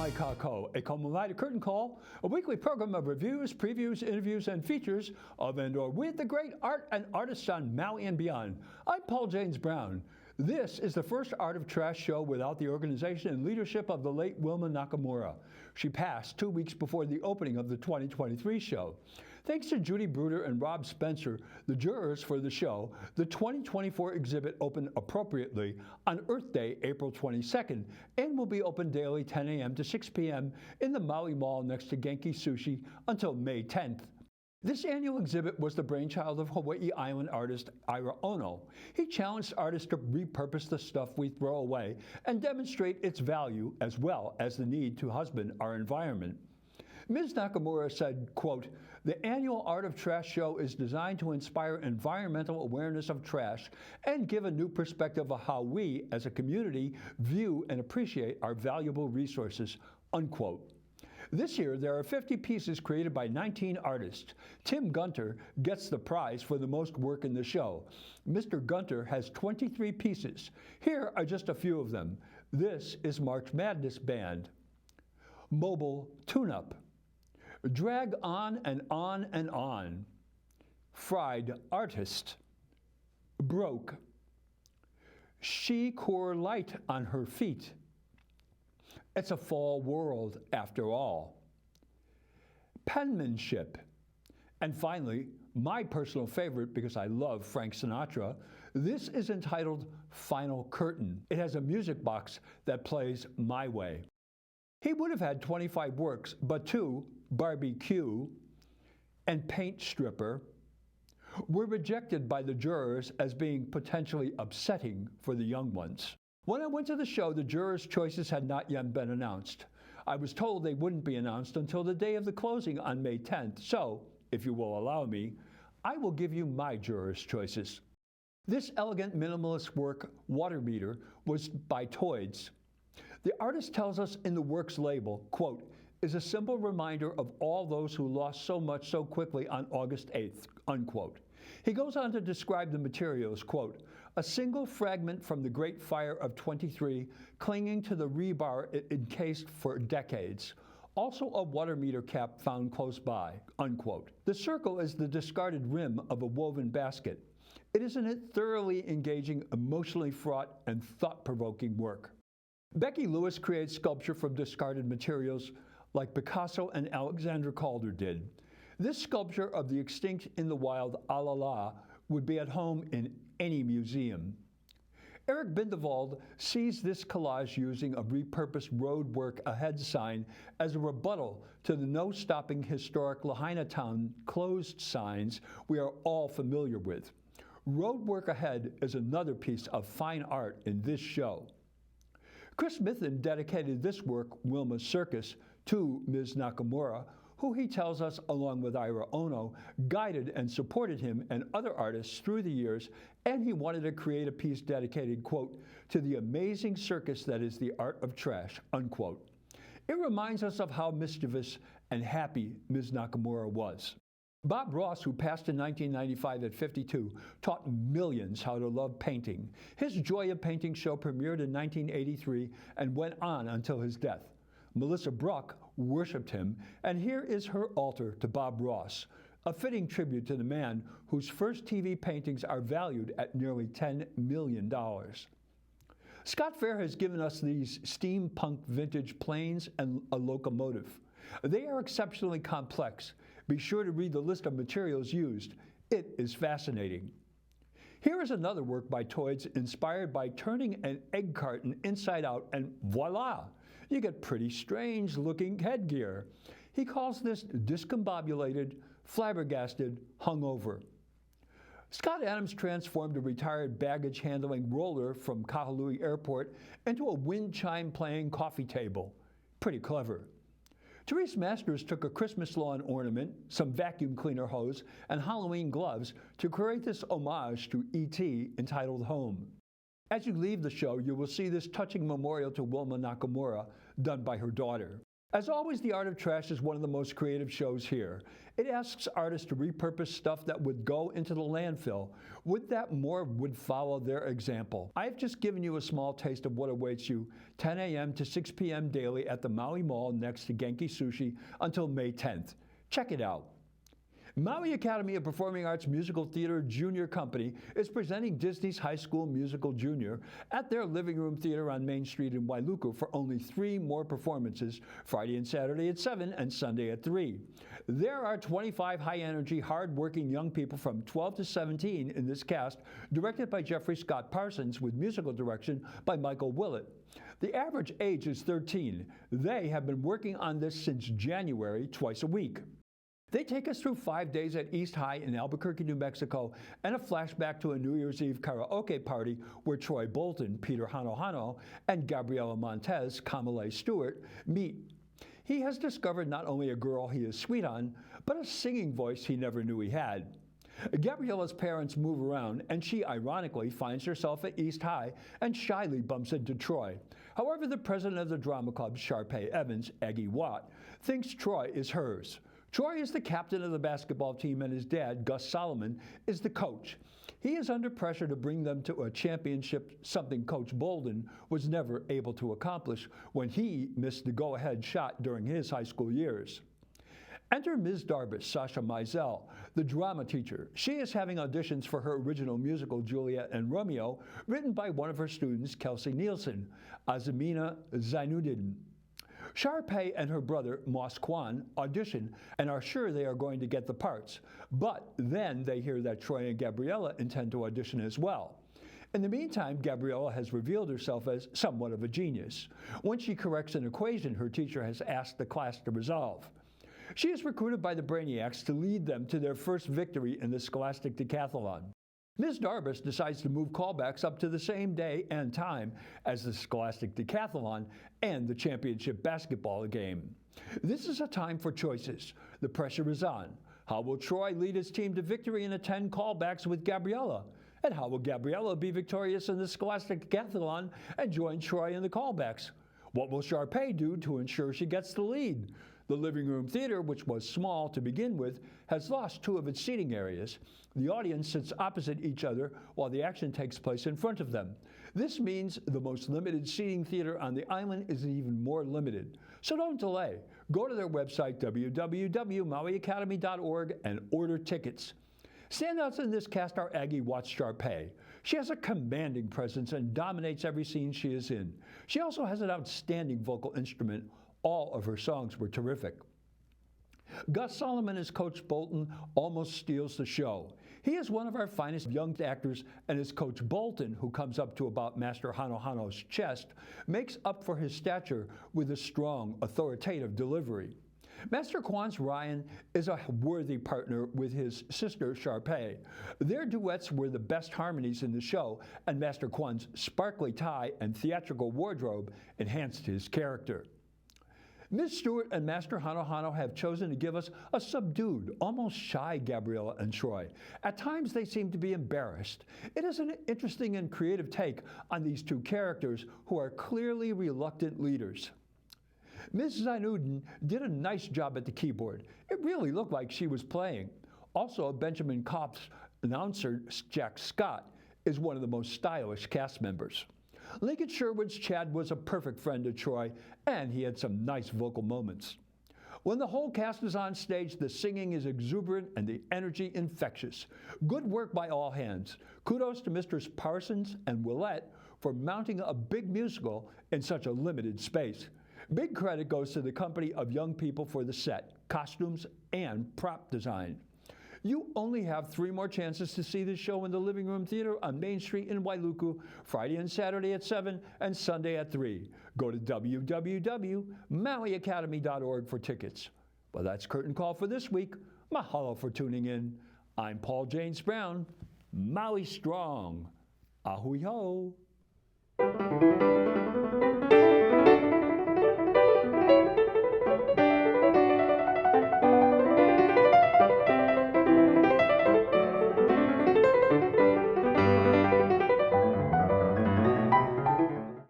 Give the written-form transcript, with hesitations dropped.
Mai Kako, a Komomai Curtain Call, a weekly program of reviews, previews, interviews, and features of and or with the great art and artists on Maui and beyond. I'm Paul James Brown. This is the first Art of Trash show without the organization and leadership of the late Wilma Nakamura. She passed 2 weeks before the opening of the 2023 show. Thanks to Judy Bruder and Rob Spencer, the jurors for the show, the 2024 exhibit opened appropriately on Earth Day, April 22nd, and will be open daily 10 a.m. to 6 p.m. in the Maui Mall next to Genki Sushi until May 10th. This annual exhibit was the brainchild of Hawaii Island artist Ira Ono. He challenged artists to repurpose the stuff we throw away and demonstrate its value as well as the need to husband our environment. Ms. Nakamura said, quote, "The annual Art of Trash show is designed to inspire environmental awareness of trash and give a new perspective of how we, as a community, view and appreciate our valuable resources," unquote. This year, there are 50 pieces created by 19 artists. Tim Gunter gets the prize for the most work in the show. Mr. Gunter has 23 pieces. Here are just a few of them. This is March Madness Band. Mobile Tune-Up. Drag on and on and on. Fried Artist. Broke. She core light on her feet. It's a fall world after all. Penmanship. And finally, my personal favorite, because I love Frank Sinatra, this is entitled Final Curtain. It has a music box that plays My Way. He would have had 25 works, but two, Barbecue and Paint Stripper, were rejected by the jurors as being potentially upsetting for the young ones. When I went to the show, the jurors' choices had not yet been announced. I was told they wouldn't be announced until the day of the closing on May 10th, so, if you will allow me, I will give you my jurors' choices. This elegant minimalist work, Water Meter, was by Toids. The artist tells us in the work's label, quote, "is a simple reminder of all those who lost so much so quickly on August 8th, unquote. He goes on to describe the materials, quote, "a single fragment from the Great Fire of 23 clinging to the rebar it encased for decades. Also a water meter cap found close by," unquote. The circle is the discarded rim of a woven basket. It is a thoroughly engaging, emotionally fraught, and thought-provoking work. Becky Lewis creates sculpture from discarded materials like Picasso and Alexander Calder did. This sculpture of the extinct in the wild Alala would be at home in any museum. Eric Bindevald sees this collage using a repurposed road work ahead sign as a rebuttal to the no stopping historic Lahaina Town closed signs we are all familiar with. Road work ahead is another piece of fine art in this show. Chris Mithen dedicated this work, Wilma's Circus, to Ms. Nakamura, who he tells us, along with Ira Ono, guided and supported him and other artists through the years, and he wanted to create a piece dedicated, quote, "to the amazing circus that is the art of trash," unquote. It reminds us of how mischievous and happy Ms. Nakamura was. Bob Ross, who passed in 1995 at 52, taught millions how to love painting. His Joy of Painting show premiered in 1983 and went on until his death. Melissa Bruck worshipped him, and here is her altar to Bob Ross, a fitting tribute to the man whose first TV paintings are valued at nearly $10 million. Scott Fair has given us these steampunk vintage planes and a locomotive. They are exceptionally complex. Be sure to read the list of materials used. It is fascinating. Here is another work by Toids inspired by turning an egg carton inside out, and voila! You get pretty strange looking headgear. He calls this discombobulated, flabbergasted, hungover. Scott Adams transformed a retired baggage handling roller from Kahului Airport into a wind chime playing coffee table. Pretty clever. Therese Masters took a Christmas lawn ornament, some vacuum cleaner hose, and Halloween gloves to create this homage to E.T. entitled Home. As you leave the show, you will see this touching memorial to Wilma Nakamura done by her daughter. As always, The Art of Trash is one of the most creative shows here. It asks artists to repurpose stuff that would go into the landfill. Would that more would follow their example? I've just given you a small taste of what awaits you 10 a.m. to 6 p.m. daily at the Maui Mall next to Genki Sushi until May 10th. Check it out. Maui Academy of Performing Arts Musical Theater Junior Company is presenting Disney's High School Musical Junior at their Living Room Theater on Main Street in Wailuku for only 3 more performances, Friday and Saturday at 7 and Sunday at 3. There are 25 high-energy, hard-working young people from 12 to 17 in this cast, directed by Jeffrey Scott Parsons with musical direction by Michael Willett. The average age is 13. They have been working on this since January, twice a week. They take us through 5 days at East High in Albuquerque, New Mexico, and a flashback to a New Year's Eve karaoke party where Troy Bolton, Peter Hano, and Gabriela Montez, Kamala Stewart, meet. He has discovered not only a girl he is sweet on, but a singing voice he never knew he had. Gabriela's parents move around, and she ironically finds herself at East High and shyly bumps into Troy. However, the president of the drama club, Sharpay Evans, Aggie Watt, thinks Troy is hers. Troy is the captain of the basketball team, and his dad, Gus Solomon, is the coach. He is under pressure to bring them to a championship, something Coach Bolden was never able to accomplish when he missed the go-ahead shot during his high school years. Enter Ms. Darbus, Sasha Mizell, the drama teacher. She is having auditions for her original musical, Juliet and Romeo, written by one of her students, Kelsey Nielsen, Azamina Zainuddin. Sharpay and her brother, Moss Kwan, audition and are sure they are going to get the parts. But then they hear that Troy and Gabriela intend to audition as well. In the meantime, Gabriela has revealed herself as somewhat of a genius. When she corrects an equation her teacher has asked the class to resolve. She is recruited by the Brainiacs to lead them to their first victory in the Scholastic Decathlon. Ms. Darbus decides to move callbacks up to the same day and time as the Scholastic Decathlon and the championship basketball game. This is a time for choices. The pressure is on. How will Troy lead his team to victory and attend callbacks with Gabriela? And how will Gabriela be victorious in the Scholastic Decathlon and join Troy in the callbacks? What will Sharpay do to ensure she gets the lead? The Living Room Theater, which was small to begin with, has lost 2 of its seating areas. The audience sits opposite each other while the action takes place in front of them. This means the most limited seating theater on the island is even more limited. So don't delay. Go to their website, www.mauiacademy.org, and order tickets. Standouts in this cast are Aggie Watt Sharpay. She has a commanding presence and dominates every scene she is in. She also has an outstanding vocal instrument. All of her songs were terrific. Gus Solomon as Coach Bolton almost steals the show. He is one of our finest young actors, and as Coach Bolton, who comes up to about Master Hano's chest, makes up for his stature with a strong, authoritative delivery. Master Kwan's Ryan is a worthy partner with his sister Sharpay. Their duets were the best harmonies in the show, and Master Kwan's sparkly tie and theatrical wardrobe enhanced his character. Ms. Stewart and Master Hano have chosen to give us a subdued, almost shy Gabriela and Troy. At times they seem to be embarrassed. It is an interesting and creative take on these 2 characters who are clearly reluctant leaders. Ms. Zainuddin did a nice job at the keyboard. It really looked like she was playing. Also, Benjamin Kopp's announcer, Jack Scott, is one of the most stylish cast members. Lincoln Sherwood's Chad was a perfect friend to Troy, and he had some nice vocal moments. When the whole cast is on stage, the singing is exuberant and the energy infectious. Good work by all hands. Kudos to Mr. Parsons and Willett for mounting a big musical in such a limited space. Big credit goes to the company of young people for the set, costumes, and prop design. You only have 3 more chances to see this show in the Living Room Theater on Main Street in Wailuku, Friday and Saturday at 7 and Sunday at 3. Go to www.mauiacademy.org for tickets. Well, that's Curtain Call for this week. Mahalo for tuning in. I'm Paul James Brown. Maui strong. Ahui ho.